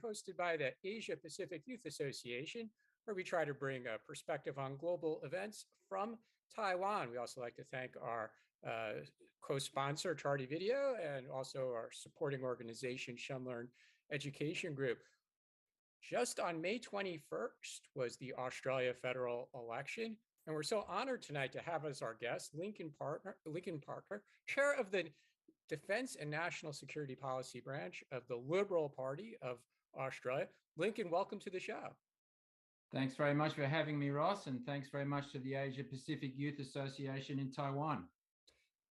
hosted by the Asia Pacific Youth Association, where we try to bring a perspective on global events from Taiwan. We also like to thank our co-sponsor, Chardy Video, and also our supporting organization, Shunlearn Education Group. Just on May 21st was the Australia federal election, and we're so honored tonight to have as our guest Lincoln Parker, chair of the Defense and National Security Policy Branch of the Liberal Party of Australia. Lincoln, welcome to the show. Thanks very much for having me, Ross, and thanks very much to the Asia Pacific Youth Association in Taiwan.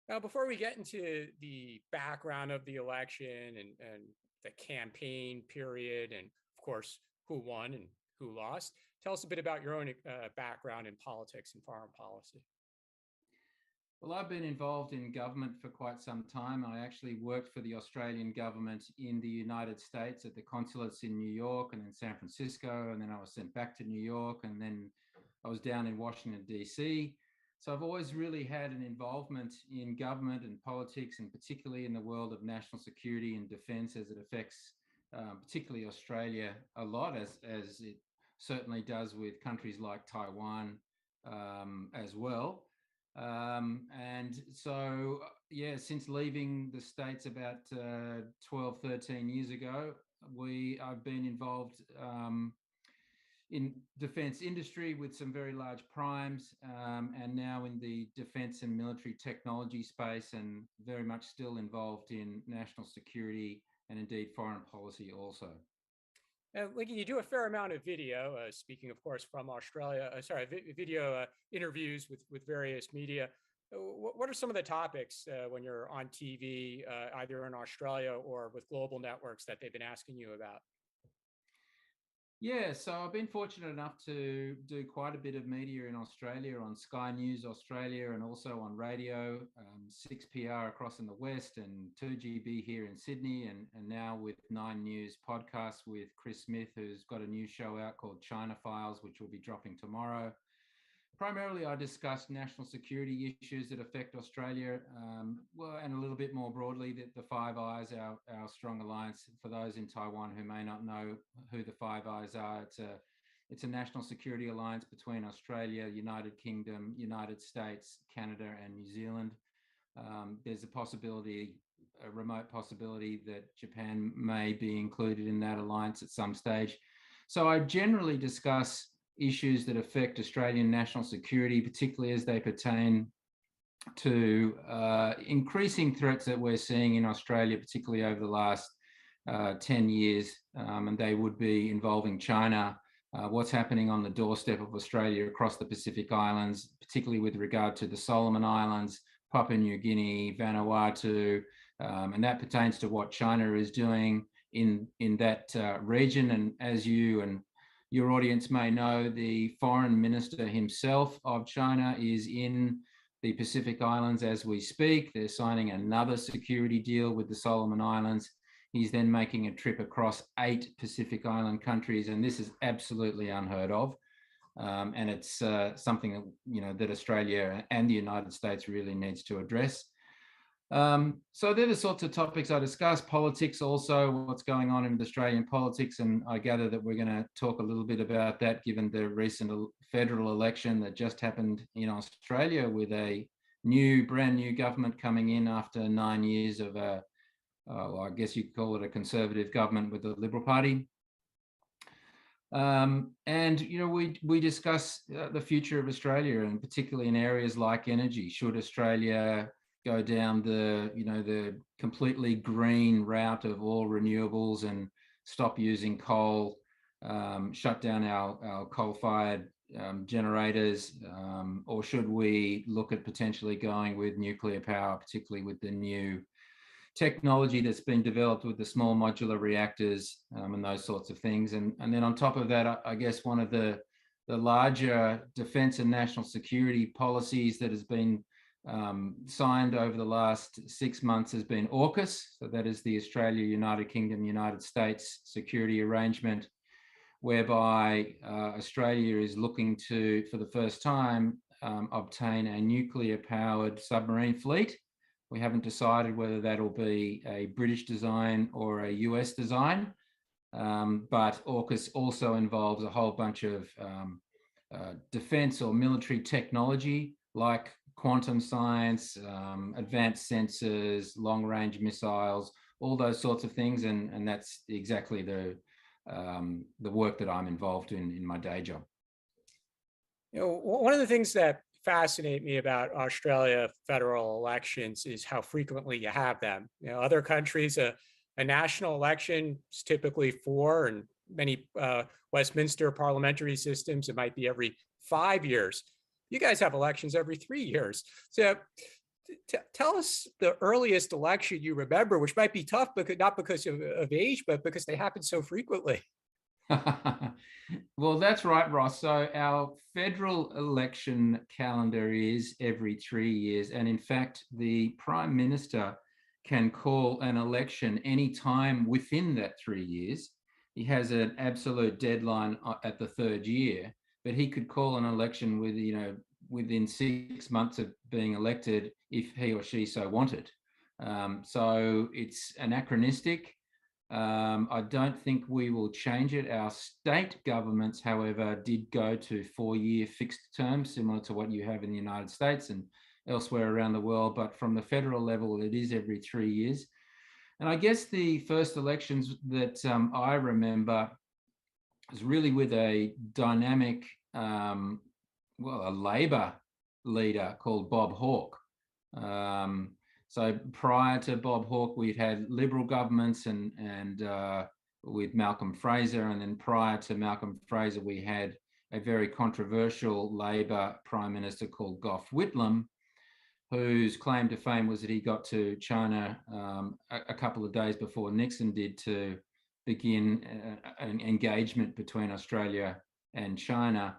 Now, before we get into the background of the election and the campaign period, and of course, who won and who lost, tell us a bit about your own background in politics and foreign policy. Well, I've been involved in government for quite some time. I actually worked for the Australian government in the United States at the consulates in New York and then San Francisco, and then I was sent back to New York, and then I was down in Washington, D.C. So I've always really had an involvement in government and politics, and particularly in the world of national security and defense as it affects particularly Australia a lot, as it certainly does with countries like Taiwan as well. And so, yeah, since leaving the States about 12, 13 years ago, I've been involved in defense industry with some very large primes, and now in the defense and military technology space, and very much still involved in national security and indeed foreign policy also. Lincoln, you do a fair amount of video, speaking, of course, from Australia, video interviews with various media. What are some of the topics when you're on TV, either in Australia or with global networks, that they've been asking you about? Yeah, so I've been fortunate enough to do quite a bit of media in Australia on Sky News Australia, and also on radio, 6PR across in the West, and 2GB here in Sydney, and now with 9 News podcast with Chris Smith, who's got a new show out called China Files, which will be dropping tomorrow. Primarily, I discuss national security issues that affect Australia, and a little bit more broadly, the Five Eyes, our strong alliance. For those in Taiwan who may not know who the Five Eyes are, it's a national security alliance between Australia, United Kingdom, United States, Canada, and New Zealand. There's a remote possibility that Japan may be included in that alliance at some stage. So I generally discuss issues that affect Australian national security, particularly as they pertain to increasing threats that we're seeing in Australia, particularly over the last 10 years, and they would be involving China, what's happening on the doorstep of Australia across the Pacific Islands, particularly with regard to the Solomon Islands, Papua New Guinea, Vanuatu, and that pertains to what China is doing in that region. And as you and your audience may know, the foreign minister himself of China is in the Pacific Islands as we speak. They're signing another security deal with the Solomon Islands. He's then making a trip across 8 Pacific Island countries, and this is absolutely unheard of. And it's something that Australia and the United States really needs to address. So they're the sorts of topics I discuss. Politics also, what's going on in Australian politics, and I gather that we're going to talk a little bit about that given the recent federal election that just happened in Australia, with a brand new government coming in after 9 years of I guess you could call it a conservative government with the Liberal Party. And we discuss the future of Australia, and particularly in areas like energy. Should Australia go down the completely green route of all renewables and stop using coal, shut down our coal-fired generators, or should we look at potentially going with nuclear power, particularly with the new technology that's been developed with the small modular reactors, and those sorts of things. And then on top of that, I guess one of the larger defense and national security policies that has been signed over the last 6 months has been AUKUS. So that is the Australia, United Kingdom, United States security arrangement, whereby Australia is looking to, for the first time, obtain a nuclear-powered submarine fleet. We haven't decided whether that'll be a British design or a US design, but AUKUS also involves a whole bunch of defense or military technology like quantum science, advanced sensors, long-range missiles, all those sorts of things, and that's exactly the work that I'm involved in my day job. You know, one of the things that fascinate me about Australia federal elections is how frequently you have them. You know, other countries, a national election is typically 4, and many Westminster parliamentary systems, it might be every 5 years. You guys have elections every 3 years. So tell us the earliest election you remember, which might be tough, but not because of age, but because they happen so frequently. Well, that's right, Ross. So our federal election calendar is every 3 years. And in fact, the Prime Minister can call an election any time within that 3 years. He has an absolute deadline at the 3rd year, but he could call an election within 6 months of being elected if he or she so wanted. So it's anachronistic. I don't think we will change it. Our state governments, however, did go to 4-year fixed terms, similar to what you have in the United States and elsewhere around the world. But from the federal level, it is every 3 years. And I guess the first elections that I remember was really with a dynamic, a Labor leader called Bob Hawke. So prior to Bob Hawke, we'd had Liberal governments and with Malcolm Fraser, and then prior to Malcolm Fraser, we had a very controversial Labor Prime Minister called Gough Whitlam, whose claim to fame was that he got to China a couple of days before Nixon did to begin an engagement between Australia and China,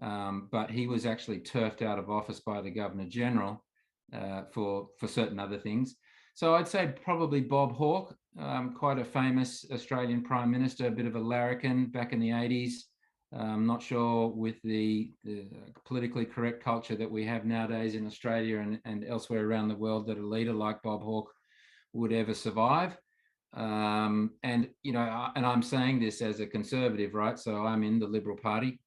but he was actually turfed out of office by the Governor General for certain other things. So I'd say probably Bob Hawke, quite a famous Australian Prime Minister, a bit of a larrikin back in the 80s. I'm not sure with the politically correct culture that we have nowadays in Australia and elsewhere around the world that a leader like Bob Hawke would ever survive. And I'm saying this as a conservative, right? So I'm in the Liberal Party.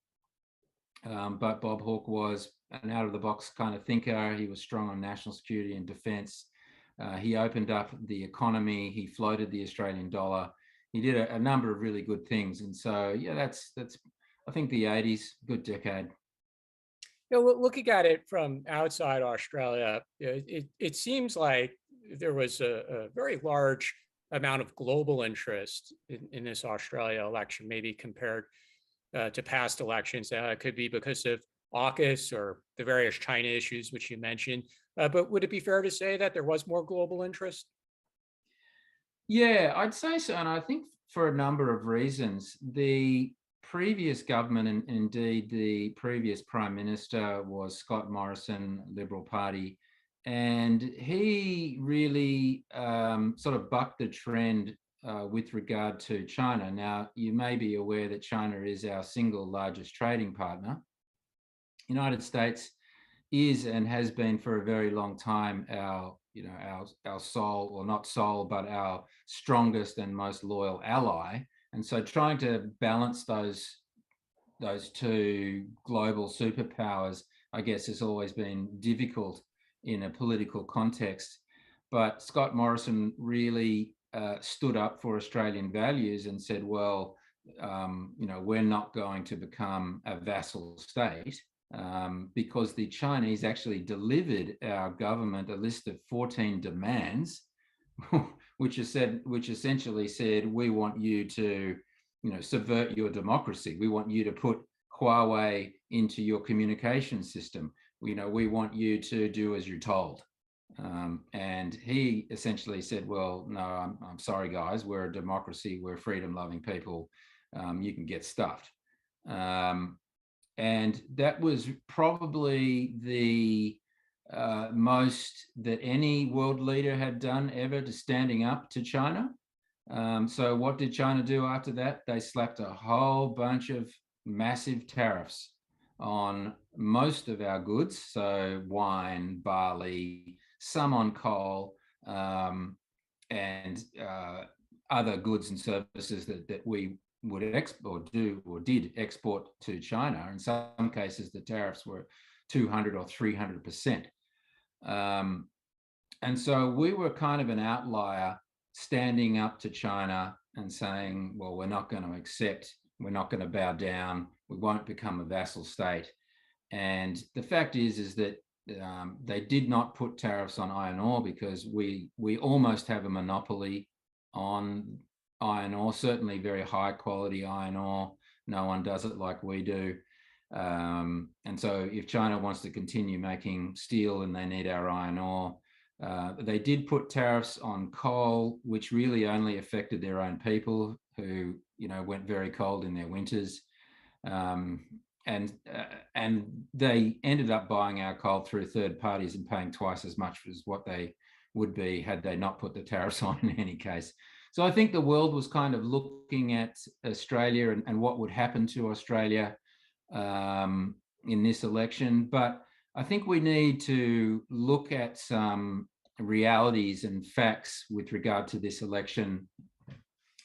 But Bob Hawke was an out-of-the-box kind of thinker. He was strong on national security and defence. He opened up the economy. He floated the Australian dollar. He did a number of really good things. And so, yeah, that's I think the 80s, good decade. You know, looking at it from outside Australia, it seems like there was a very large amount of global interest in this Australia election, maybe compared to past elections. It could be because of AUKUS or the various China issues, which you mentioned. But would it be fair to say that there was more global interest? Yeah, I'd say so. And I think for a number of reasons. The previous government, and indeed the previous Prime Minister, was Scott Morrison, Liberal Party. And he really sort of bucked the trend with regard to China. Now, you may be aware that China is our single largest trading partner. United States is and has been for a very long time our sole, or not sole, but our strongest and most loyal ally. And so trying to balance those two global superpowers, I guess, has always been difficult in a political context. But Scott Morrison really stood up for Australian values and said, well, we're not going to become a vassal state, because the Chinese actually delivered our government a list of 14 demands, which essentially said, we want you to, subvert your democracy. We want you to put Huawei into your communication system. We want you to do as you're told. And he essentially said, well, no, I'm sorry, guys, we're a democracy, we're freedom-loving people. You can get stuffed. And that was probably the most that any world leader had done ever to standing up to China. So what did China do after that? They slapped a whole bunch of massive tariffs on most of our goods. So wine, barley, some on coal, and other goods and services that we would export, did export to China. In some cases, the tariffs were 200 or 300%. And so we were kind of an outlier, standing up to China and saying, well, we're not going to accept, we're not going to bow down, we won't become a vassal state. And the fact is that they did not put tariffs on iron ore because we almost have a monopoly on iron ore, certainly very high quality iron ore. No one does it like we do. And so if China wants to continue making steel and they need our iron ore, they did put tariffs on coal, which really only affected their own people who, went very cold in their winters. And they ended up buying our coal through third parties and paying twice as much as what they would be had they not put the tariffs on in any case. So I think the world was kind of looking at Australia and what would happen to Australia in this election. But I think we need to look at some realities and facts with regard to this election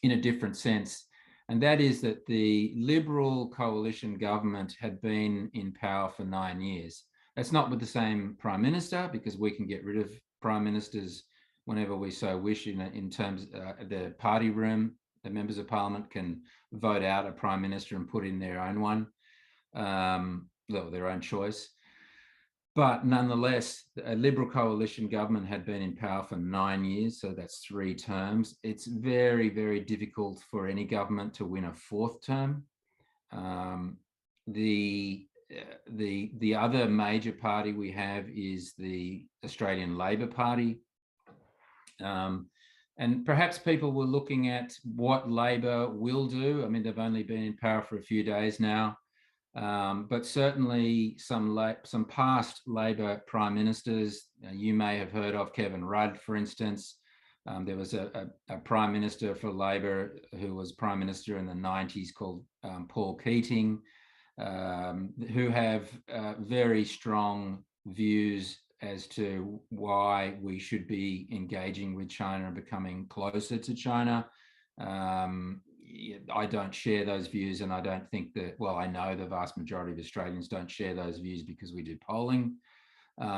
in a different sense. And that is that the Liberal coalition government had been in power for 9 years. That's not with the same prime minister, because we can get rid of prime ministers whenever we so wish in terms of the party room. The members of parliament can vote out a prime minister and put in their own one, their own choice. But nonetheless, a Liberal coalition government had been in power for 9 years, so that's 3 terms. It's very, very difficult for any government to win a 4th term. The other major party we have is the Australian Labor Party. And perhaps people were looking at what Labor will do. I mean, they've only been in power for a few days now. But certainly some past Labor prime ministers, you may have heard of Kevin Rudd, for instance. There was a prime minister for Labor who was prime minister in the 90s called Paul Keating, who have very strong views as to why we should be engaging with China and becoming closer to China. I don't share those views, and I don't think that, well, I know the vast majority of Australians don't share those views because we do polling.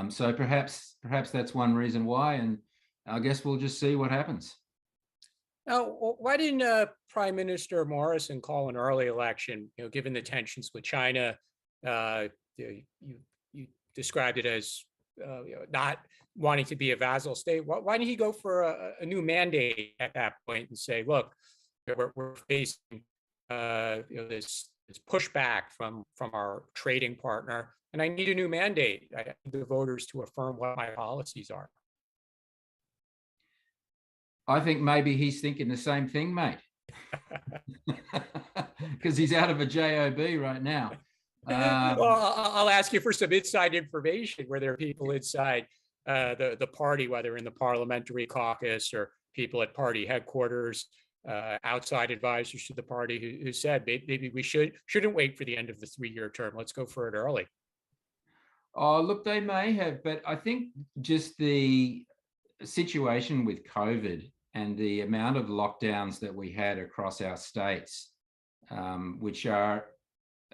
So perhaps that's one reason why, and I guess we'll just see what happens. Now, why didn't Prime Minister Morrison call an early election, given the tensions with China? You described it as not wanting to be a vassal state. Why didn't he go for a new mandate at that point and say, look, we're facing this pushback from our trading partner, and I need a new mandate. I need the voters to affirm what my policies are. I think maybe he's thinking the same thing, mate, because he's out of a job right now. Well, I'll ask you for some inside information. Were there people inside the party, whether in the parliamentary caucus or people at party headquarters, outside advisors to the party who said maybe we shouldn't wait for the end of the 3-year term. Let's go for it early? Oh, look, they may have, but I think just the situation with COVID and the amount of lockdowns that we had across our states, which are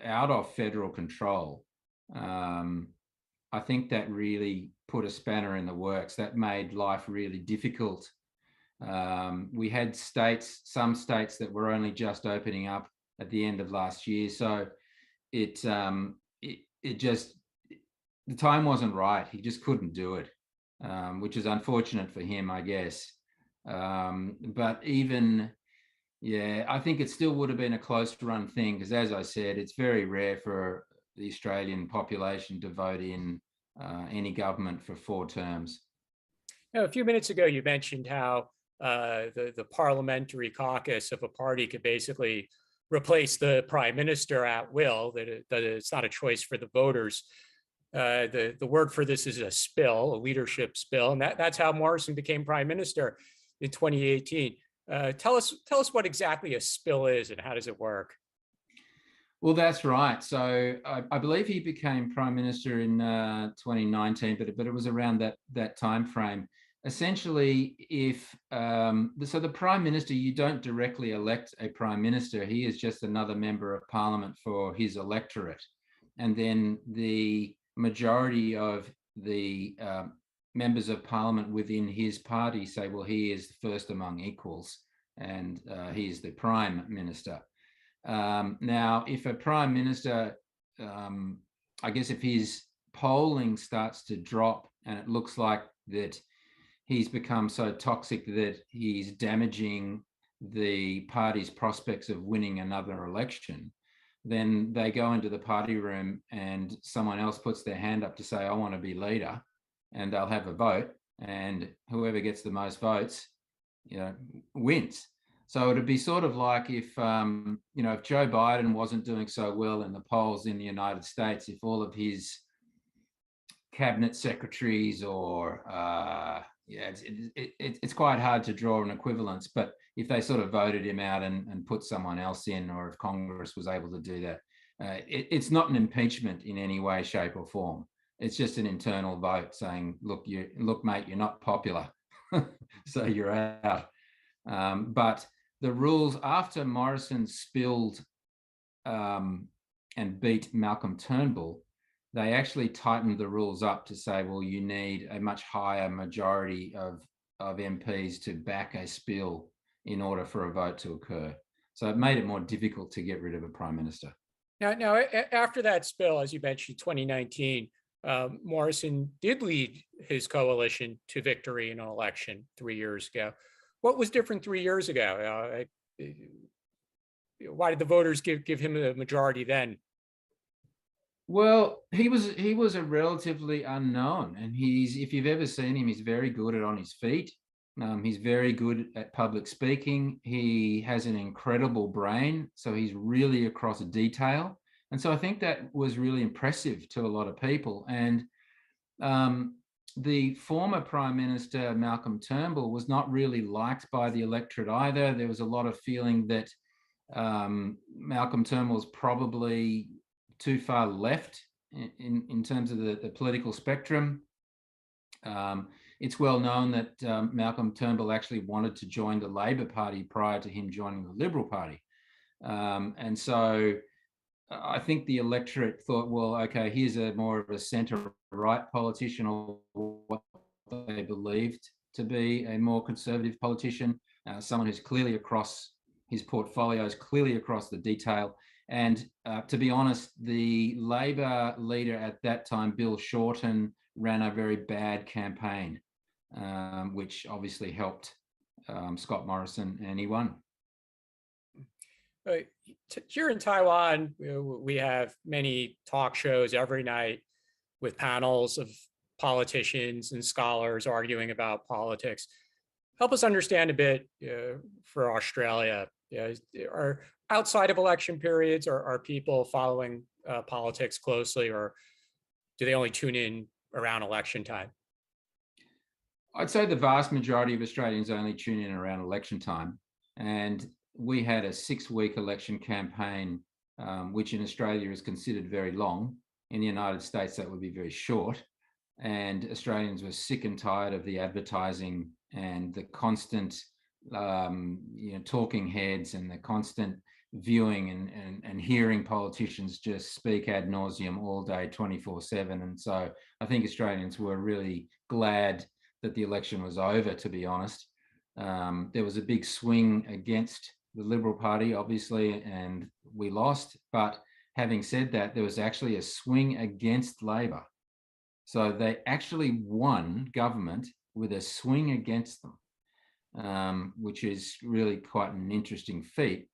out of federal control, I think that really put a spanner in the works. That made life really difficult. We had some states that were only just opening up at the end of last year. So it just, the time wasn't right. He just couldn't do it, which is unfortunate for him, I guess. But even, I think it still would have been a close run thing, because as I said, it's very rare for the Australian population to vote in any government for 4 terms. Now, a few minutes ago, you mentioned how the parliamentary caucus of a party could basically replace the prime minister at will, that it's not a choice for the voters. The word for this is a spill, a leadership spill, and that's how Morrison became prime minister in 2018. Tell us what exactly a spill is and how does it work? Well, that's right. So I believe he became prime minister in 2019, but it was around that time frame. essentially, if so the Prime Minister, you don't directly elect a Prime Minister. He is just another member of Parliament for his electorate. And then the majority of the members of Parliament within his party say, well, he is first among equals, and he is the Prime Minister. Now, if a Prime Minister, I guess if his polling starts to drop and it looks like that he's become so toxic that he's damaging the party's prospects of winning another election, then they go into the party room and someone else puts their hand up to say, I want to be leader, and they'll have a vote, and whoever gets the most votes, wins. So it'd be sort of like if, if Joe Biden wasn't doing so well in the polls in the United States, if all of his cabinet secretaries or, it's quite hard to draw an equivalence, but if they sort of voted him out and put someone else in, or if Congress was able to do that, it's not an impeachment in any way, shape or form. It's just an internal vote saying, look, mate, you're not popular, so you're out. But the rules after Morrison spilled and beat Malcolm Turnbull, they actually tightened the rules up to say, well, you need a much higher majority of MPs to back a spill in order for a vote to occur. So it made it more difficult to get rid of a Prime Minister. Now, after that spill, as you mentioned, 2019, Morrison did lead his coalition to victory in an election 3 years ago. What was different 3 years ago? Why did the voters give him a majority then? Well, he was a relatively unknown, and if you've ever seen him, he's very good on his feet. He's very good at public speaking. He has an incredible brain, so he's really across detail. And so I think that was really impressive to a lot of people. And the former Prime Minister, Malcolm Turnbull, was not really liked by the electorate either. There was a lot of feeling that Malcolm Turnbull was probably too far left in terms of the political spectrum. It's well known that Malcolm Turnbull actually wanted to join the Labor Party prior to him joining the Liberal Party. And so I think the electorate thought, well, okay, here's more of a centre-right politician, or what they believed to be a more conservative politician, someone who's clearly across his portfolios, clearly across the detail. And to be honest, the Labor leader at that time, Bill Shorten, ran a very bad campaign, which obviously helped Scott Morrison, and he won. Here in Taiwan, we have many talk shows every night with panels of politicians and scholars arguing about politics. Help us understand a bit for Australia. Are outside of election periods, are people following politics closely, or do they only tune in around election time? I'd say the vast majority of Australians only tune in around election time. And we had a 6-week election campaign, which in Australia is considered very long. In the United States, that would be very short. And Australians were sick and tired of the advertising and the constant talking heads and the constant viewing and hearing politicians just speak ad nauseum all day, 24/7. And so I think Australians were really glad that the election was over, to be honest. There was a big swing against the Liberal Party, obviously, and we lost. But having said that, there was actually a swing against Labor. So they actually won government with a swing against them, which is really quite an interesting feat.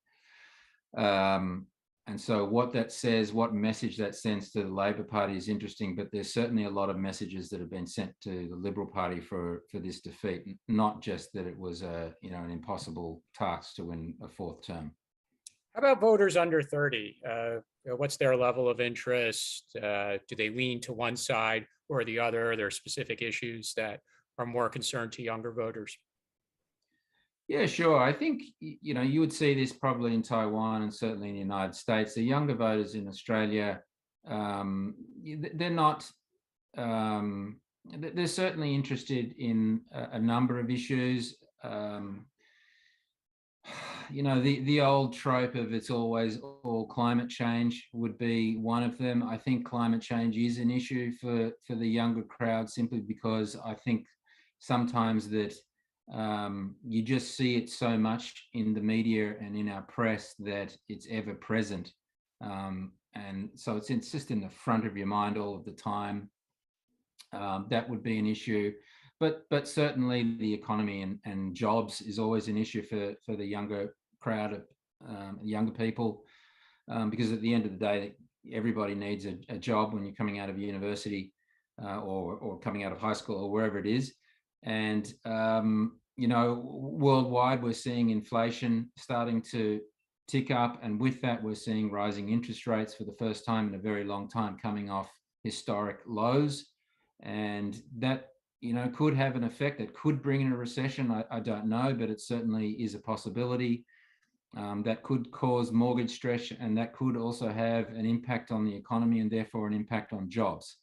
And so what that says, what message that sends to the Labor Party is interesting, but there's certainly a lot of messages that have been sent to the Liberal Party for this defeat, not just that it was an impossible task to win a 4th term. How about voters under 30? What's their level of interest? Do they lean to one side or the other? Are there specific issues that are more concerned to younger voters? Yeah, sure. I think, you would see this probably in Taiwan and certainly in the United States. The younger voters in Australia, they're not they're certainly interested in a number of issues. The old trope of it's always all climate change would be one of them. I think climate change is an issue for the younger crowd, simply because I think sometimes that you just see it so much in the media and in our press that it's ever present. And so it's just in the front of your mind all of the time. That would be an issue. But certainly the economy and jobs is always an issue for the younger crowd of younger people, because at the end of the day, everybody needs a job when you're coming out of university or coming out of high school or wherever it is. And, worldwide, we're seeing inflation starting to tick up. And with that, we're seeing rising interest rates for the first time in a very long time, coming off historic lows. And that, could have an effect. That could bring in a recession. I don't know, but it certainly is a possibility. That could cause mortgage stress, and that could also have an impact on the economy and therefore an impact on jobs.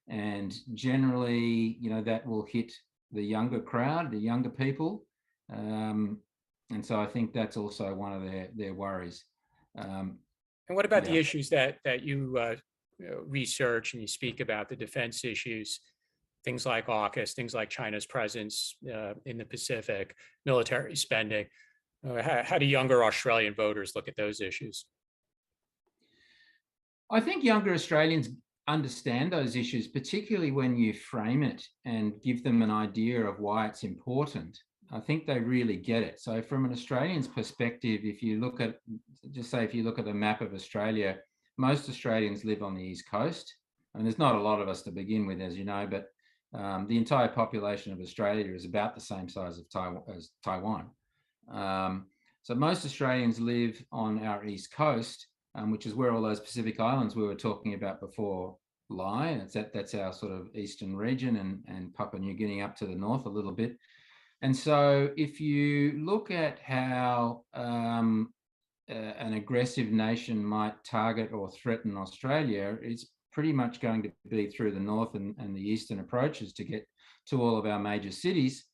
And generally, that will hit the younger crowd, the younger people. And so I think that's also one of their worries. And what about the issues that you research and you speak about, the defense issues? Things like AUKUS, things like China's presence in the Pacific, military spending. How do younger Australian voters look at those issues? I think younger Australians understand those issues, particularly when you frame it and give them an idea of why it's important. I think they really get it. So from an Australian's perspective, if you look at the map of Australia, most Australians live on the East Coast. And there's not a lot of us to begin with, as you know, but the entire population of Australia is about the same size as Taiwan. So most Australians live on our East Coast, which is where all those Pacific Islands we were talking about before lie. That's our sort of eastern region, and Papua New Guinea up to the north a little bit. And so if you look at how an aggressive nation might target or threaten Australia, it's pretty much going to be through the north and the eastern approaches to get to all of our major cities.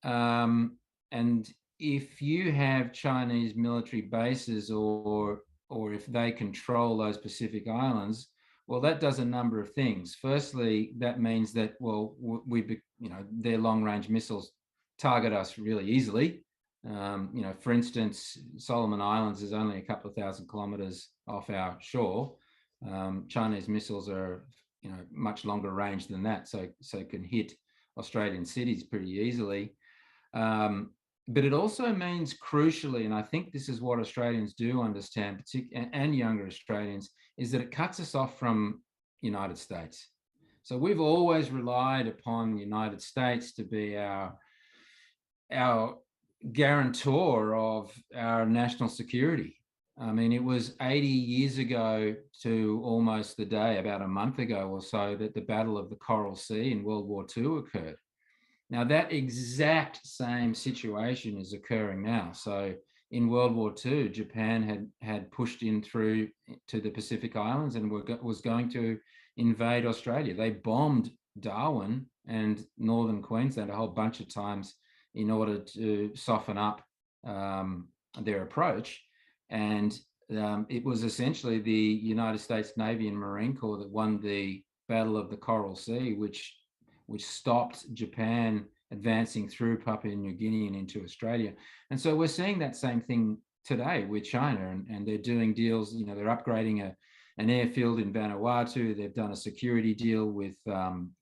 And if you have Chinese military bases or if they control those Pacific Islands, well, that does a number of things. Firstly, that means that, their long-range missiles target us really easily. For instance, Solomon Islands is only a couple of thousand kilometers off our shore. Chinese missiles are, much longer range than that, so can hit Australian cities pretty easily. But it also means, crucially, and I think this is what Australians do understand, and younger Australians, is that it cuts us off from the United States. So we've always relied upon the United States to be our guarantor of our national security. I mean, it was 80 years ago to almost the day, about a month ago or so, that the Battle of the Coral Sea in World War II occurred. Now, that exact same situation is occurring now. So in World War II, Japan had pushed in through to the Pacific Islands and was going to invade Australia. They bombed Darwin and northern Queensland a whole bunch of times in order to soften up their approach. And it was essentially the United States Navy and Marine Corps that won the Battle of the Coral Sea, which stopped Japan advancing through Papua New Guinea and into Australia. And so we're seeing that same thing today with China, and they're doing deals. They're upgrading an airfield in Vanuatu. They've done a security deal with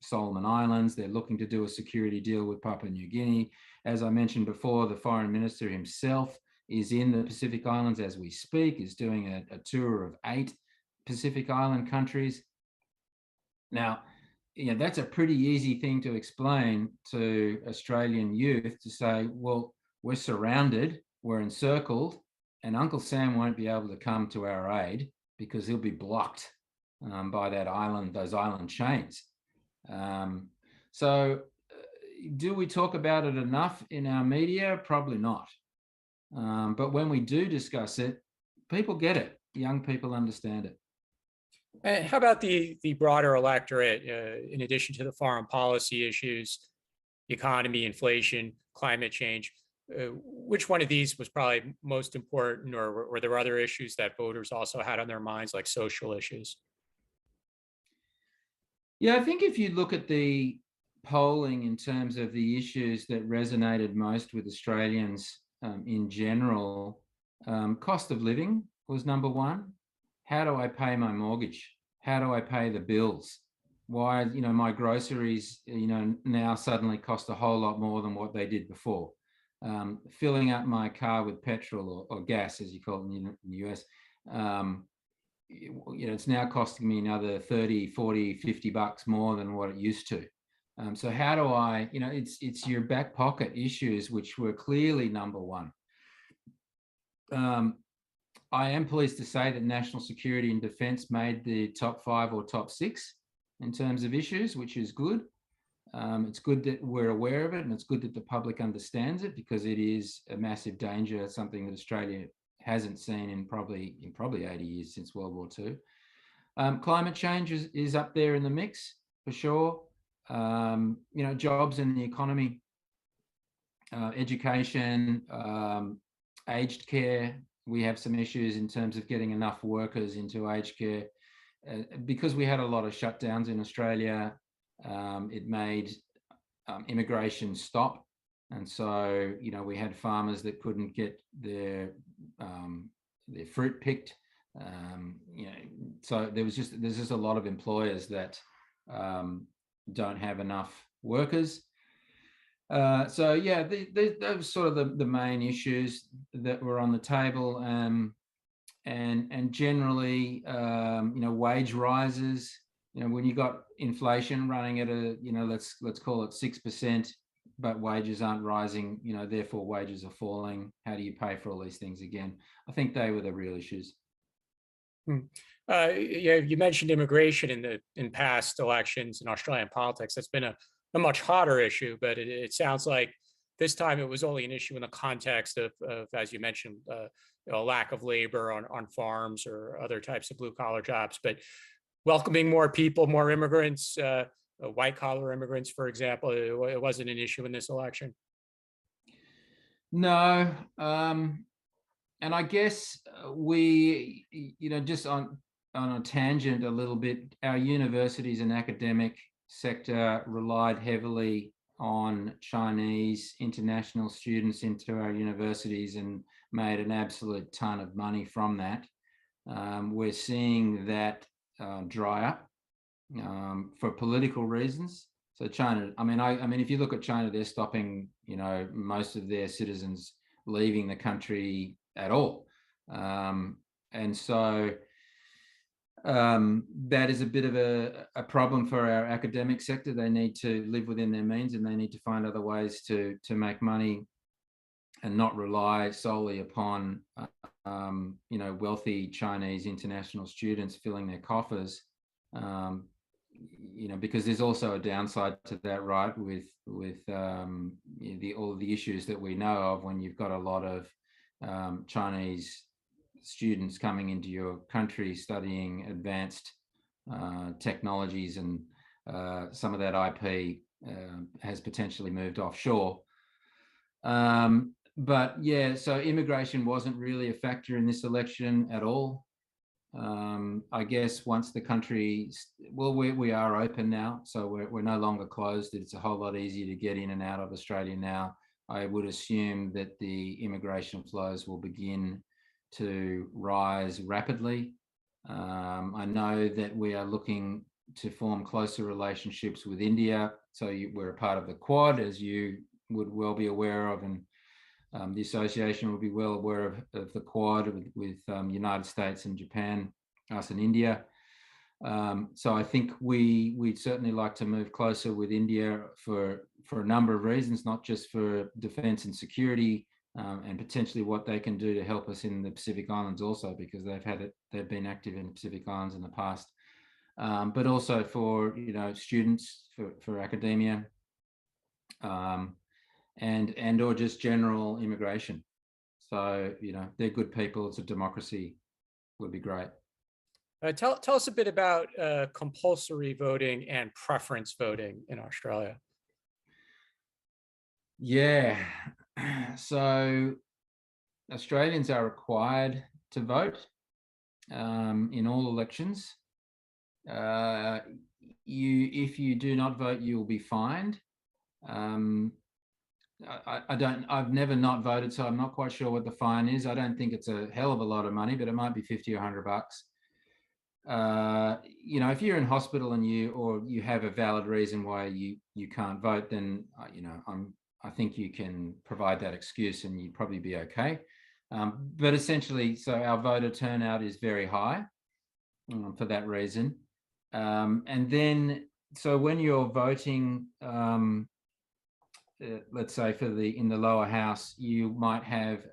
Solomon Islands. They're looking to do a security deal with Papua New Guinea. As I mentioned before, the foreign minister himself is in the Pacific Islands as we speak, is doing a tour of 8 Pacific Island countries. Now, that's a pretty easy thing to explain to Australian youth, to say, well, we're surrounded, we're encircled, and Uncle Sam won't be able to come to our aid because he'll be blocked by those island chains. So do we talk about it enough in our media? Probably not. But when we do discuss it, people get it. Young people understand it. And how about the broader electorate, in addition to the foreign policy issues, the economy, inflation, climate change? Which one of these was probably most important, or were there other issues that voters also had on their minds, like social issues? Yeah, I think if you look at the polling in terms of the issues that resonated most with Australians in general, cost of living was number one. How do I pay my mortgage? How do I pay the bills? Why, my groceries, now suddenly cost a whole lot more than what they did before. Filling up my car with petrol or gas, as you call it in the US, it's now costing me another 30, 40, 50 bucks more than what it used to. So how do I, it's your back pocket issues, which were clearly number one. I am pleased to say that national security and defense made the top 5 or top 6 in terms of issues, which is good. It's good that we're aware of it, and it's good that the public understands it, because it is a massive danger, something that Australia hasn't seen in probably 80 years since World War II. Climate change is up there in the mix for sure. Jobs in the economy, education, aged care. We have some issues in terms of getting enough workers into aged care. Because we had a lot of shutdowns in Australia, it made immigration stop. And so, we had farmers that couldn't get their fruit picked. So there's just a lot of employers that don't have enough workers. So yeah, those sort of the main issues that were on the table, and generally, wage rises. When you got inflation running at a, let's call it 6%, but wages aren't rising, therefore wages are falling. How do you pay for all these things again? I think they were the real issues. Yeah, you mentioned immigration in past elections in Australian politics. That's been a much hotter issue, but it sounds like this time it was only an issue in the context of as you mentioned, a lack of labor on farms or other types of blue collar jobs. But welcoming more people, more immigrants, white collar immigrants, for example, it wasn't an issue in this election. No, and I guess we, just on a tangent a little bit, our universities and academic sector relied heavily on Chinese international students into our universities and made an absolute ton of money from that. We're seeing that dry up for political reasons. So China, I mean, if you look at China, they're stopping, most of their citizens leaving the country at all. And so that is a bit of a problem for our academic sector. They need to live within their means, and they need to find other ways to make money and not rely solely upon wealthy Chinese international students filling their coffers. Because there's also a downside to that, right? With all of the issues that we know of when you've got a lot of Chinese students coming into your country studying advanced technologies, and some of that IP has potentially moved offshore. But yeah, so immigration wasn't really a factor in this election at all. I guess once the country, we are open now, so we're no longer closed. It's a whole lot easier to get in and out of Australia now. I would assume that the immigration flows will begin to rise rapidly. I know that we are looking to form closer relationships with India. So we're a part of the Quad, as you would well be aware of, and the association will be well aware of the Quad with United States and Japan, us and India. So I think we'd certainly like to move closer with India for a number of reasons, not just for defense and security, and potentially what they can do to help us in the Pacific Islands also, because they've been active in the Pacific Islands in the past, but also for students, for academia, and or just general immigration. So they're good people. It's a democracy. Would be great. Tell us a bit about compulsory voting and preference voting in Australia. Yeah, so Australians are required to vote in all elections. If you do not vote, you will be fined. I've never not voted, so I'm not quite sure what the fine is. I don't think it's a hell of a lot of money, but it might be 50 or 100 bucks. You know, if you're in hospital and you have a valid reason why you can't vote, then you know, I think you can provide that excuse and you'd probably be okay. But essentially, so our voter turnout is very high for that reason. And then, so when you're voting, let's say in the lower house, you might have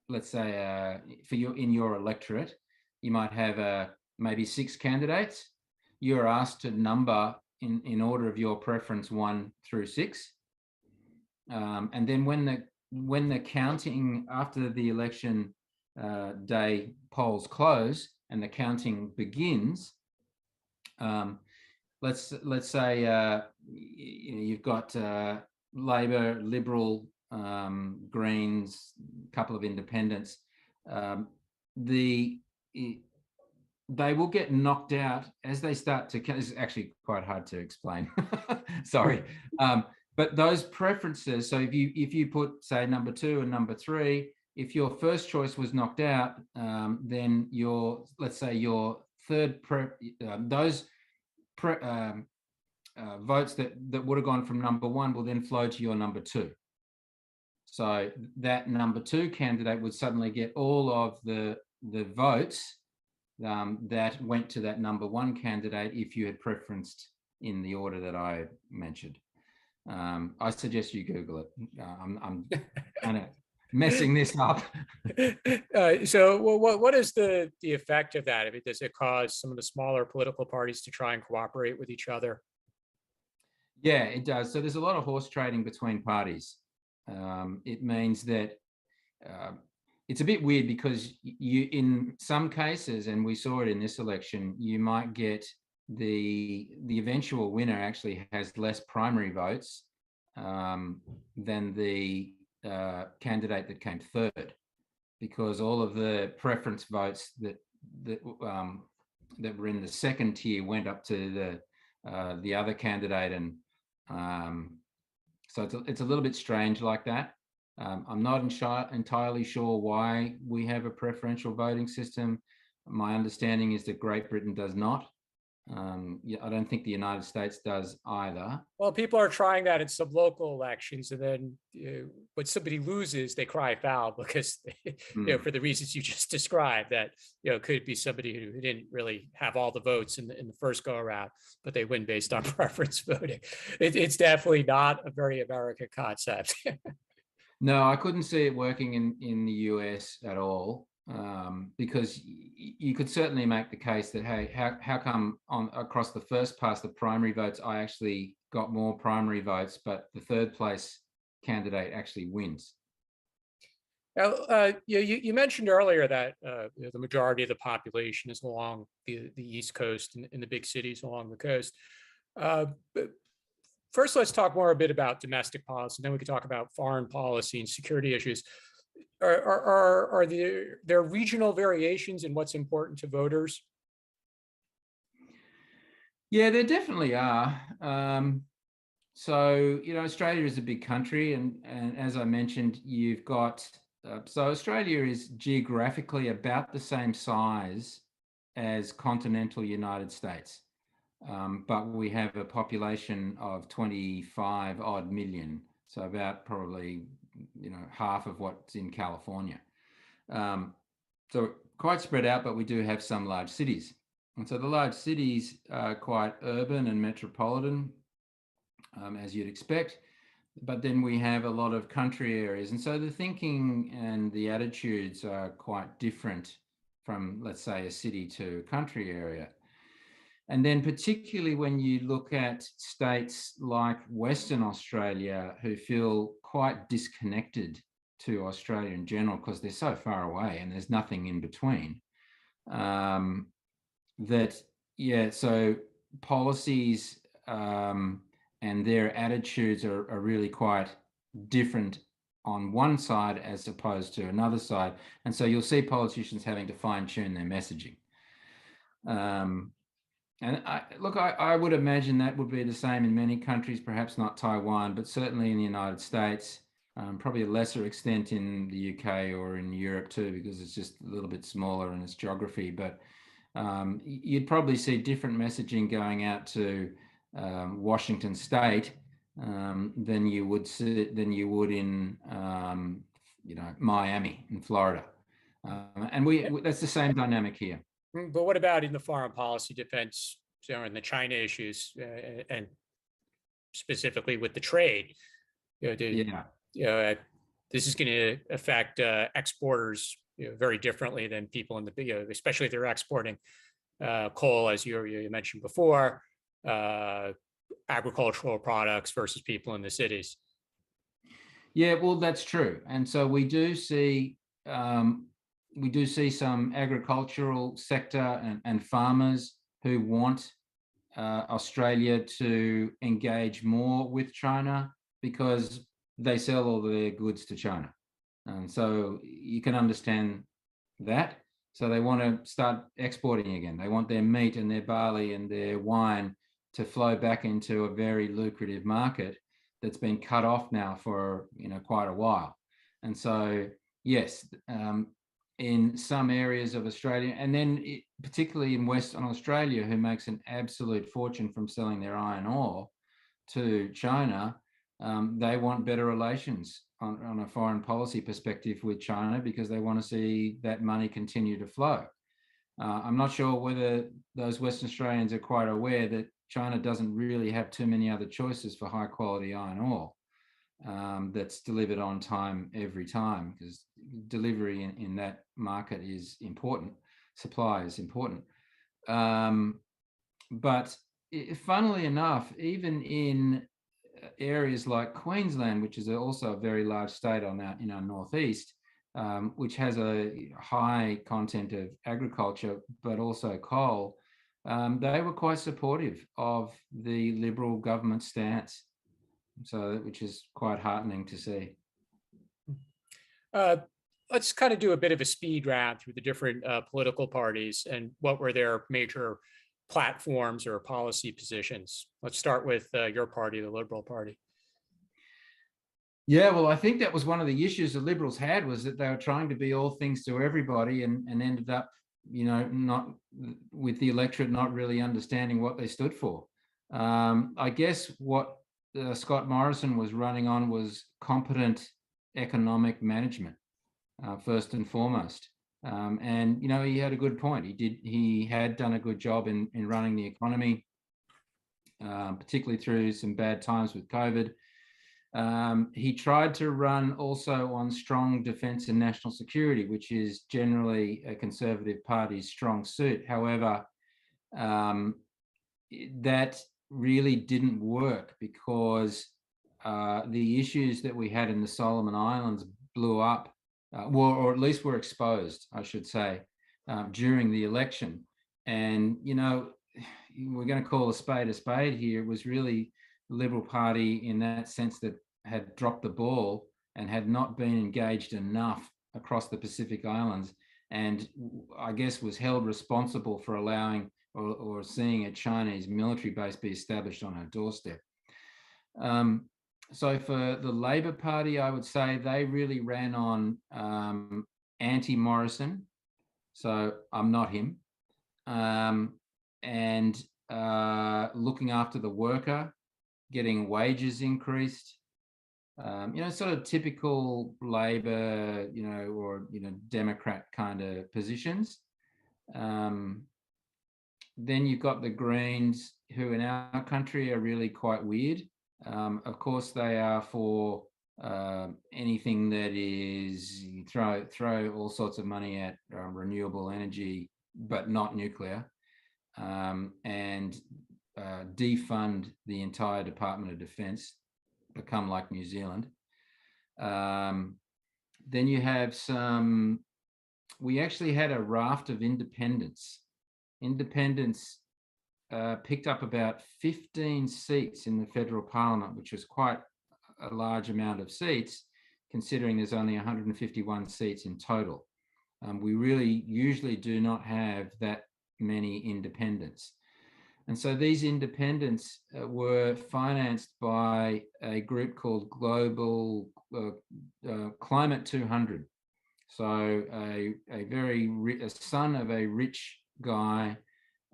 let's say in your electorate, you might have maybe 6 candidates. You're asked to number in order of your preference 1 through 6. And then when the counting after the election day polls close and the counting begins, let's say you know, you've got Labor, Liberal, Greens, a couple of independents. They will get knocked out as they start to. This is actually quite hard to explain. Sorry, but those preferences. So if you put, say, number 2 and number 3, if your first choice was knocked out, then let's say your third votes that would have gone from number 1 will then flow to your number 2. So that number 2 candidate would suddenly get all of the votes that went to that number 1 candidate if you had preferenced in the order that I mentioned. I suggest you Google it. I'm kind of messing this up. So what is the effect of that? I mean, does it cause some of the smaller political parties to try and cooperate with each other? Yeah, it does. So there's a lot of horse trading between parties. It means that it's a bit weird because you, in some cases, and we saw it in this election, you might get the eventual winner actually has less primary votes than the candidate that came third, because all of the preference votes that were in the second tier went up to the other candidate, and so it's a little bit strange like that. I'm not entirely sure why we have a preferential voting system. My understanding is that Great Britain does not. Yeah, I don't think the United States does either. Well, people are trying that in some local elections, and then when somebody loses, they cry foul because you know, for the reasons you just described, that you know, could be somebody who didn't really have all the votes in the first go around, but they win based on preference voting. It's definitely not a very American concept. No, I couldn't see it working in the US at all, because you could certainly make the case that, hey, how come across the first pass, the primary votes, I actually got more primary votes, but the third place candidate actually wins. Now, you mentioned earlier that you know, the majority of the population is along the East Coast and in the big cities along the coast. But first, let's talk more a bit about domestic policy, and then we can talk about foreign policy and security issues. Are there regional variations in what's important to voters? Yeah, there definitely are. So, you know, Australia is a big country, and as I mentioned, you've got, so Australia is geographically about the same size as continental United States. But we have a population of 25 odd million, so about probably, you know, half of what's in California. So quite spread out, but we do have some large cities. And so the large cities are quite urban and metropolitan, as you'd expect. But then we have a lot of country areas. And so the thinking and the attitudes are quite different from, let's say, a city to a country area. And then particularly when you look at states like Western Australia, who feel quite disconnected to Australia in general because they're so far away and there's nothing in between. that, yeah, so policies and their attitudes are really quite different on one side as opposed to another side. And so you'll see politicians having to fine-tune their messaging. And I would imagine that would be the same in many countries, perhaps not Taiwan, but certainly in the United States, probably a lesser extent in the UK or in Europe too, because it's just a little bit smaller in its geography. But you'd probably see different messaging going out to Washington State than you would in Miami in Florida, and that's the same dynamic here. But what about in the foreign policy defense, in the China issues, and specifically with the trade? This is going to affect exporters very differently than people in the especially if they're exporting coal, as you mentioned before, agricultural products versus people in the cities. Yeah, well, that's true, and so we do see some agricultural sector and farmers who want Australia to engage more with China because they sell all their goods to China. And so you can understand that. So they want to start exporting again. They want their meat and their barley and their wine to flow back into a very lucrative market that's been cut off now for quite a while. And so yes, in some areas of Australia, and then particularly in Western Australia, who makes an absolute fortune from selling their iron ore to China, they want better relations on a foreign policy perspective with China because they want to see that money continue to flow. I'm not sure whether those Western Australians are quite aware that China doesn't really have too many other choices for high quality iron ore that's delivered on time every time, because delivery in that market is important. Supply is important. But funnily enough, even in areas like Queensland, which is also a very large state in our northeast, which has a high content of agriculture, but also coal, they were quite supportive of the Liberal government stance. So, which is quite heartening to see. Let's kind of do a bit of a speed round through the different political parties and what were their major platforms or policy positions. Let's start with your party, the Liberal Party. Yeah, well, I think that was one of the issues the Liberals had, was that they were trying to be all things to everybody and ended up, not with the electorate not really understanding what they stood for. I guess what Scott Morrison was running on was competent economic management, first and foremost. And he had a good point. He had done a good job in running the economy, particularly through some bad times with COVID. He tried to run also on strong defense and national security, which is generally a Conservative Party's strong suit. However, that really didn't work because the issues that we had in the Solomon Islands blew up, or at least were exposed, I should say, during the election. And, we're going to call a spade here. It was really the Liberal Party in that sense that had dropped the ball and had not been engaged enough across the Pacific Islands, and I guess was held responsible for allowing or seeing a Chinese military base be established on our doorstep. So for the Labor Party, I would say they really ran on anti-Morrison. So I'm not him. And looking after the worker, getting wages increased, sort of typical Labor, or, Democrat kind of positions. Then you've got the Greens, who in our country are really quite weird. Of course, they are for anything that is throw all sorts of money at renewable energy, but not nuclear, and defund the entire Department of Defence, become like New Zealand. Then you have we actually had a raft of independents independents picked up about 15 seats in the federal parliament, which was quite a large amount of seats, considering there's only 151 seats in total. We really usually do not have that many independents. And so these independents were financed by a group called Global Climate 200. So a son of a rich guy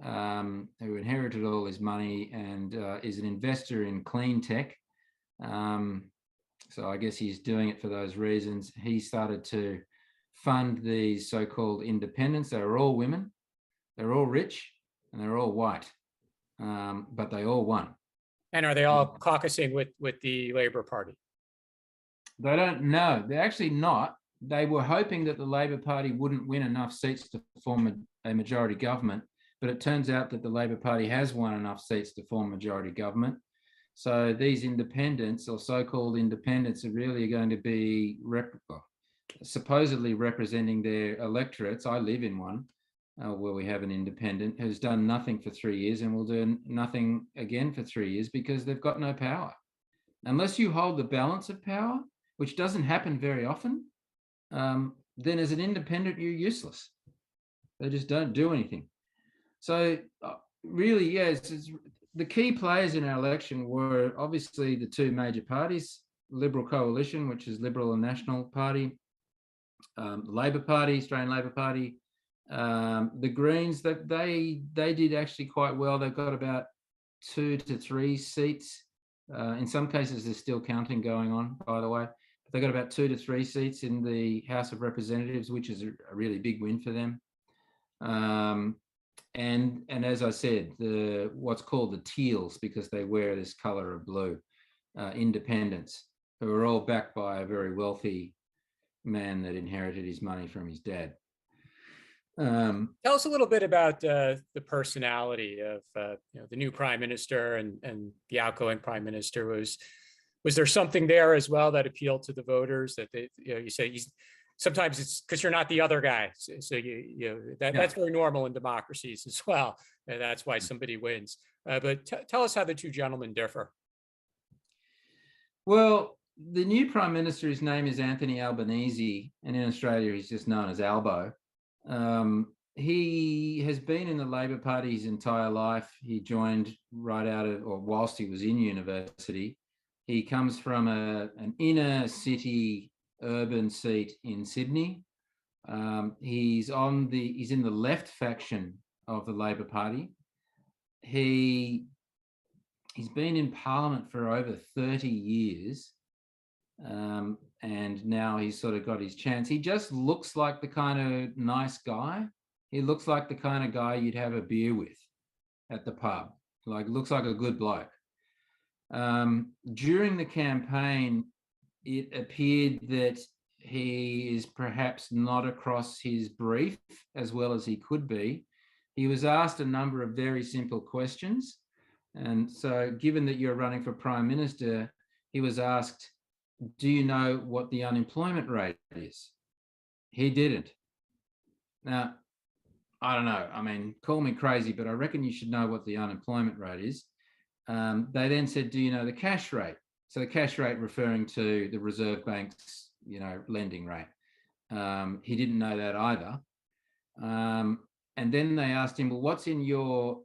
who inherited all his money and is an investor in clean tech. So I guess he's doing it for those reasons. He started to fund these so-called independents. They were all women, they're all rich, and they're all white, but they all won. And are they all caucusing with the Labour Party? They don't know. They're actually not. They were hoping that the Labour Party wouldn't win enough seats to form a majority government, but it turns out that the Labour Party has won enough seats to form majority government. So these independents, or so-called independents, are really going to be supposedly representing their electorates. I live in one where we have an independent who's done nothing for 3 years and will do nothing again for 3 years because they've got no power. Unless you hold the balance of power, which doesn't happen very often, then as an independent, you're useless. They just don't do anything. So really, yes, the key players in our election were obviously the two major parties, Liberal Coalition, which is Liberal and National Party, the Labor Party, Australian Labor Party, the Greens. That they did actually quite well. They've got about 2 to 3 seats. In some cases, there's still counting going on, by the way. But they got about 2 to 3 seats in the House of Representatives, which is a really big win for them. And as I said, what's called the teals, because they wear this color of blue, independents, who are all backed by a very wealthy man that inherited his money from his dad. Tell us a little bit about the personality of the new prime minister and the outgoing prime minister. Was there something there as well that appealed to the voters, that you say sometimes it's because you're not the other guy, so that's very normal in democracies as well, and that's why somebody wins. But tell us how the two gentlemen differ. Well, the new prime minister, his name is Anthony Albanese, and in Australia he's just known as Albo. He has been in the Labor Party his entire life. He joined right out of, or whilst he was in university. He comes from an inner city urban seat in Sydney. He's in the left faction of the Labor Party. He's been in Parliament for over 30 years. And now he's sort of got his chance. He just looks like the kind of nice guy. He looks like the kind of guy you'd have a beer with at the pub. Looks like a good bloke. During the campaign, it appeared that he is perhaps not across his brief as well as he could be. He was asked a number of very simple questions. And so given that you're running for Prime Minister, he was asked, do you know what the unemployment rate is? He didn't. Now, I don't know. I mean, call me crazy, but I reckon you should know what the unemployment rate is. They then said, do you know the cash rate? So the cash rate referring to the Reserve Bank's, lending rate. He didn't know that either. And then they asked him, well, what's in your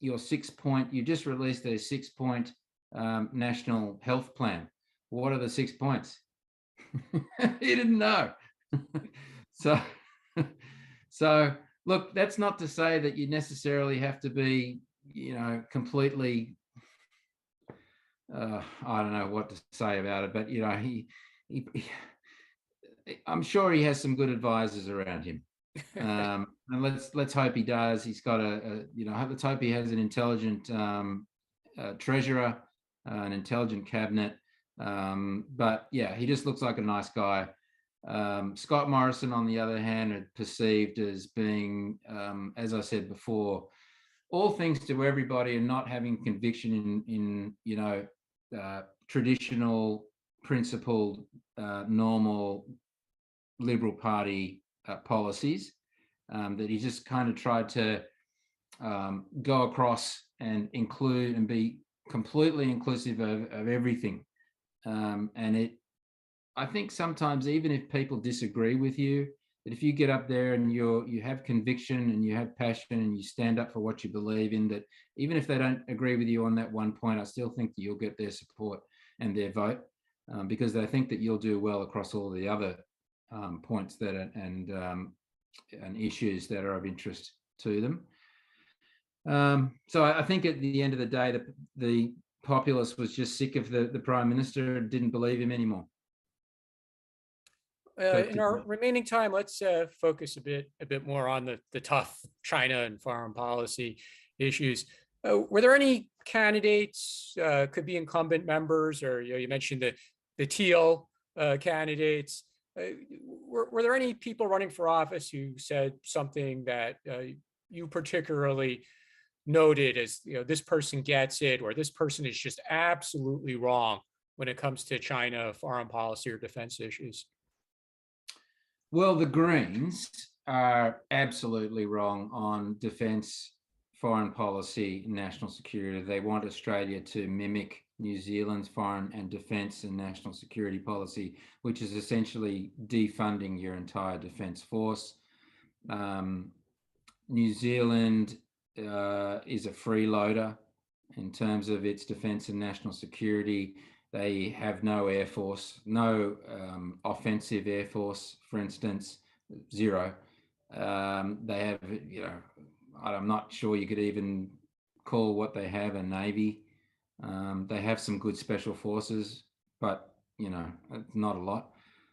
6-point, you just released a 6-point national health plan. What are the 6 points? He didn't know. So look, that's not to say that you necessarily have to be, completely, I don't know what to say about it, but, I'm sure he has some good advisors around him. And let's hope he does. He's got let's hope he has an intelligent treasurer, an intelligent cabinet. But yeah, he just looks like a nice guy. Scott Morrison, on the other hand, are perceived as being, as I said before, all things to everybody and not having conviction in traditional, principled, normal Liberal Party policies. that he just kind of tried to go across and include and be completely inclusive of everything. I think sometimes even if people disagree with you, that if you get up there and you have conviction and you have passion and you stand up for what you believe in, that even if they don't agree with you on that one point, I still think that you'll get their support and their vote because they think that you'll do well across all the other points that are, and issues that are of interest to them. So I think at the end of the day, the populace was just sick of the Prime Minister and didn't believe him anymore. In our remaining time, let's focus a bit more on the tough China and foreign policy issues. Were there any candidates, could be incumbent members, or you mentioned the Teal candidates? Were there any people running for office who said something that you particularly noted as, this person gets it, or this person is just absolutely wrong when it comes to China, foreign policy, or defense issues? Well, the Greens are absolutely wrong on defence, foreign policy, and national security. They want Australia to mimic New Zealand's foreign and defence and national security policy, which is essentially defunding your entire defence force. New Zealand is a freeloader in terms of its defence and national security. They have no air force, no offensive air force, for instance, zero. They have, I'm not sure you could even call what they have a navy. They have some good special forces, but, not a lot.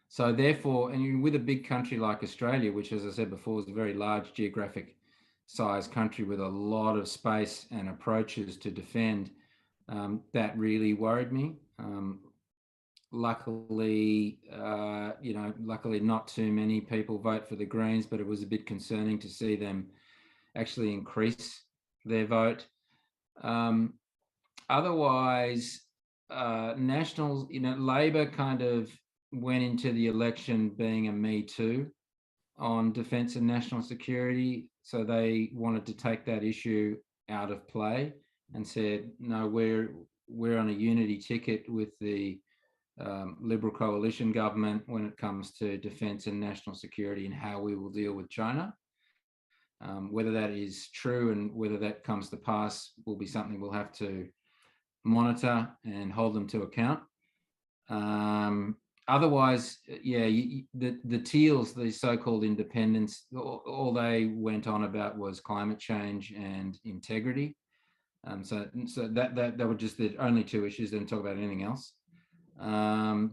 So therefore, and with a big country like Australia, which, as I said before, is a very large geographic size country with a lot of space and approaches to defend, that really worried me. Luckily, luckily not too many people vote for the Greens, but it was a bit concerning to see them actually increase their vote. Otherwise, Nationals, Labor kind of went into the election being a me too on defence and national security. So they wanted to take that issue out of play and said, no, we're on a unity ticket with the Liberal coalition government when it comes to defence and national security and how we will deal with China. Whether that is true and whether that comes to pass will be something we'll have to monitor and hold them to account. Otherwise, the Teals, the so-called independents, all they went on about was climate change and integrity. So that were just the only two issues. They didn't talk about anything else.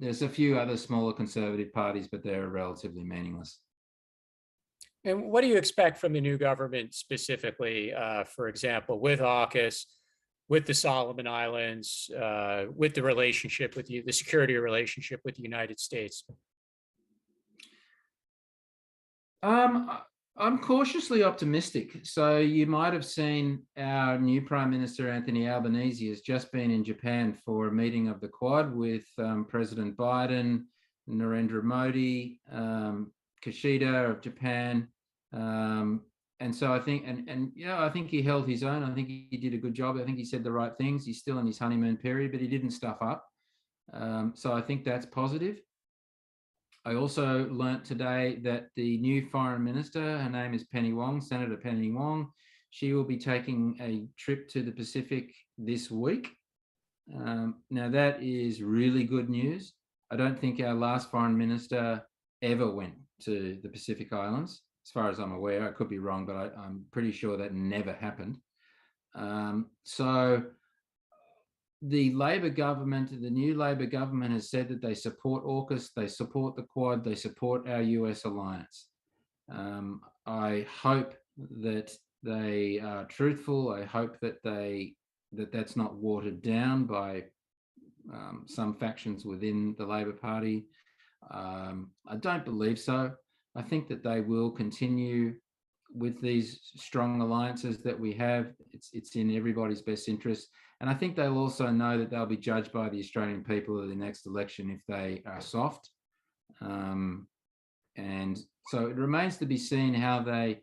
There's a few other smaller conservative parties, but they're relatively meaningless. And what do you expect from the new government specifically, for example, with AUKUS, with the Solomon Islands, with the relationship with the security relationship with the United States? I'm cautiously optimistic. So you might have seen our new Prime Minister, Anthony Albanese, has just been in Japan for a meeting of the Quad with President Biden, Narendra Modi, Kishida of Japan. And so I think, I think he held his own. I think he did a good job. I think he said the right things. He's still in his honeymoon period, but he didn't stuff up. So I think that's positive. I also learnt today that the new foreign minister, her name is Penny Wong, Senator Penny Wong. She will be taking a trip to the Pacific this week. Now that is really good news. I don't think our last foreign minister ever went to the Pacific Islands. As far as I'm aware, I could be wrong, but I'm pretty sure that never happened. So the Labor government, the new Labor government, has said that they support AUKUS, they support the Quad, they support our US alliance. I hope that they are truthful. I hope that that's not watered down by some factions within the Labor Party. I don't believe so. I think that they will continue with these strong alliances that we have. It's in everybody's best interest. And I think they'll also know that they'll be judged by the Australian people at the next election if they are soft. And so it remains to be seen how they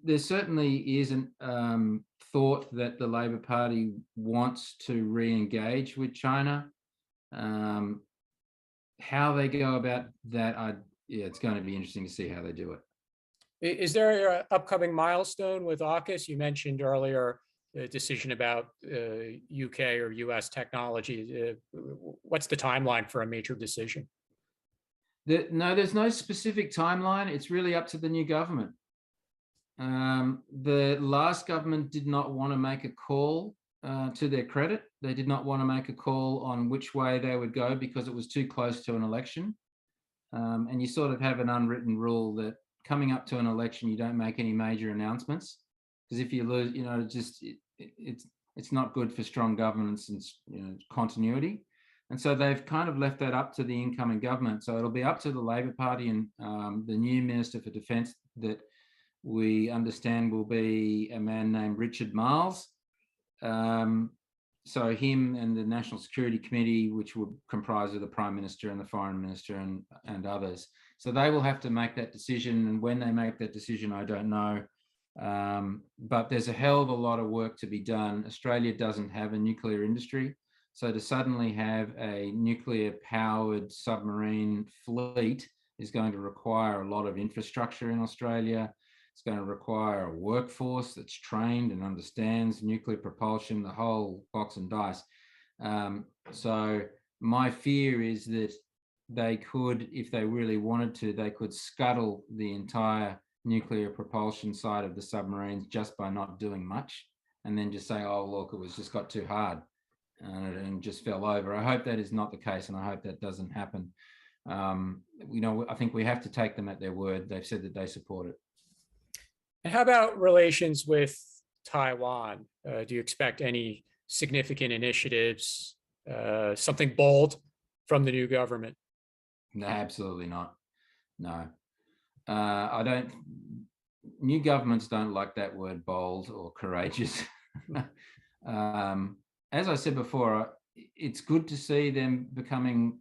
there certainly isn't thought that the Labor Party wants to re-engage with China. How they go about that, it's going to be interesting to see how they do it. Is there an upcoming milestone with AUKUS? You mentioned earlier the decision about UK or US technology. What's the timeline for a major decision? No, there's no specific timeline. It's really up to the new government. The last government did not want to make a call, to their credit. They did not want to make a call on which way they would go because it was too close to an election. And you sort of have an unwritten rule that coming up to an election, you don't make any major announcements, because if you lose, it's not good for strong governance and continuity. And so they've kind of left that up to the incoming government. So it'll be up to the Labor Party and the new Minister for Defence, that we understand will be a man named Richard Marles. So him and the National Security Committee, which would comprise of the Prime Minister and the Foreign Minister and others. So they will have to make that decision. And when they make that decision, I don't know. But there's a hell of a lot of work to be done. Australia doesn't have a nuclear industry. So to suddenly have a nuclear powered submarine fleet is going to require a lot of infrastructure in Australia. It's going to require a workforce that's trained and understands nuclear propulsion, the whole box and dice. So my fear is that they could, if they really wanted to, they could scuttle the entire nuclear propulsion side of the submarines just by not doing much, and then just say, oh, look, it just got too hard and just fell over. I hope that is not the case, and I hope that doesn't happen. I think we have to take them at their word. They've said that they support it. And how about relations with Taiwan? Do you expect any significant initiatives, something bold from the new government? No, absolutely not. No, I don't. New governments don't like that word bold or courageous. As I said before, it's good to see them becoming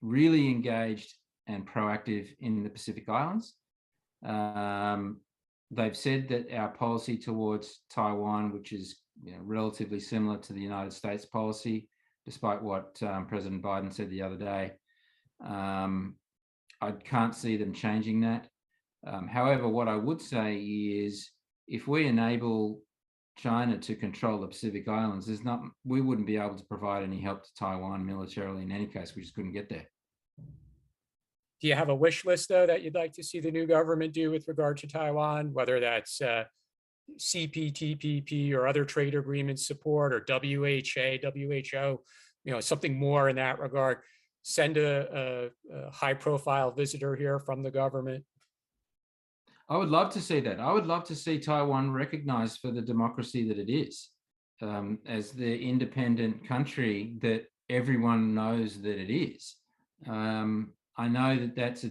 really engaged and proactive in the Pacific Islands. They've said that our policy towards Taiwan, which is relatively similar to the United States policy, despite what President Biden said the other day, I can't see them changing that. However, what I would say is, if we enable China to control the Pacific Islands, we wouldn't be able to provide any help to Taiwan militarily in any case. We just couldn't get there. Do you have a wish list, though, that you'd like to see the new government do with regard to Taiwan, whether that's CPTPP or other trade agreement support, or WHO, something more in that regard? Send a high-profile visitor here from the government? I would love to see that. I would love to see Taiwan recognized for the democracy that it is, as the independent country that everyone knows that it is. I know that that's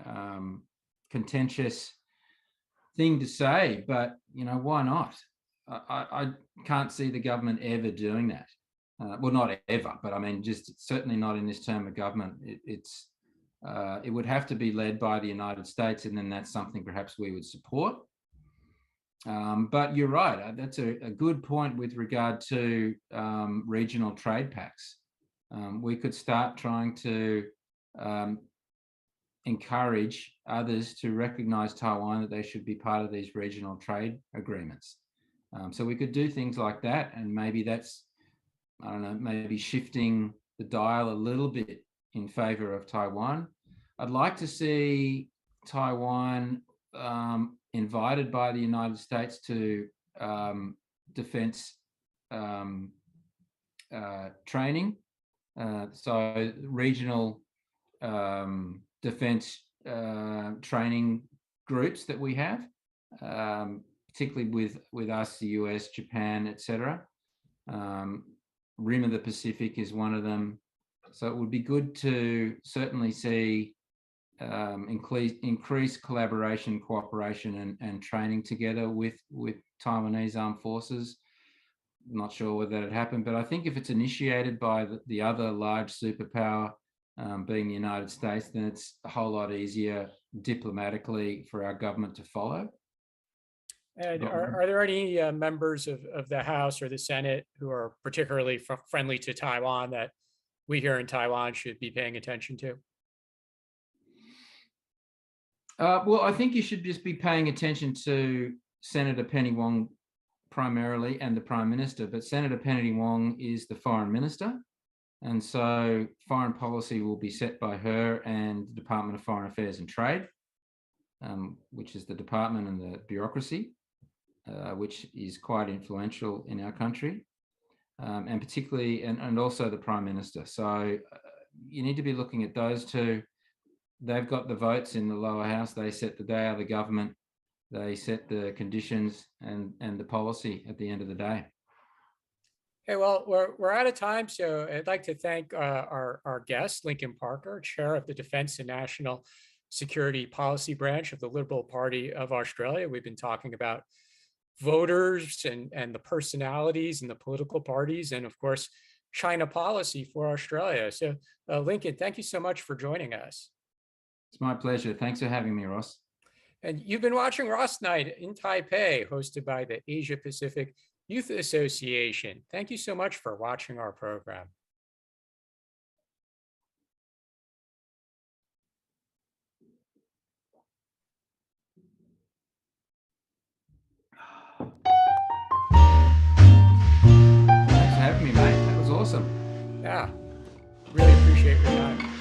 a contentious thing to say, but why not? I can't see the government ever doing that. Well, not ever, but I mean, just certainly not in this term of government. It would have to be led by the United States, and then that's something perhaps we would support. But you're right. That's a good point with regard to regional trade pacts. We could start trying to encourage others to recognize Taiwan, that they should be part of these regional trade agreements. So we could do things like that, and maybe that's, I don't know, maybe shifting the dial a little bit in favor of Taiwan. I'd like to see Taiwan invited by the United States to defense training. So regional defense training groups that we have, particularly with us, the US, Japan, etc. Rim of the Pacific is one of them. So it would be good to certainly see increased collaboration, cooperation, and training together with Taiwanese armed forces. I'm not sure whether that would happen, but I think if it's initiated by the other large superpower, being the United States, then it's a whole lot easier diplomatically for our government to follow. And are there any members of the House or the Senate who are particularly friendly to Taiwan that we here in Taiwan should be paying attention to? Well, I think you should just be paying attention to Senator Penny Wong primarily and the Prime Minister, but Senator Penny Wong is the Foreign Minister. And so foreign policy will be set by her and the Department of Foreign Affairs and Trade, which is the department and the bureaucracy, which is quite influential in our country, and particularly, and also the Prime Minister. So you need to be looking at those two. They've got the votes in the lower house. They set the day of the government. They set the conditions and the policy at the end of the day. Okay, well, we're out of time, so I'd like to thank our guest, Lincoln Parker, Chair of the Defense and National Security Policy Branch of the Liberal Party of Australia. We've been talking about voters and the personalities and the political parties, and of course, China policy for Australia. So, Lincoln, thank you so much for joining us. It's my pleasure. Thanks for having me, Ross. And you've been watching Ross Night in Taipei, hosted by the Asia Pacific Youth Association. Thank you so much for watching our program. Thanks for having me, mate. That was awesome. Yeah, really appreciate your time.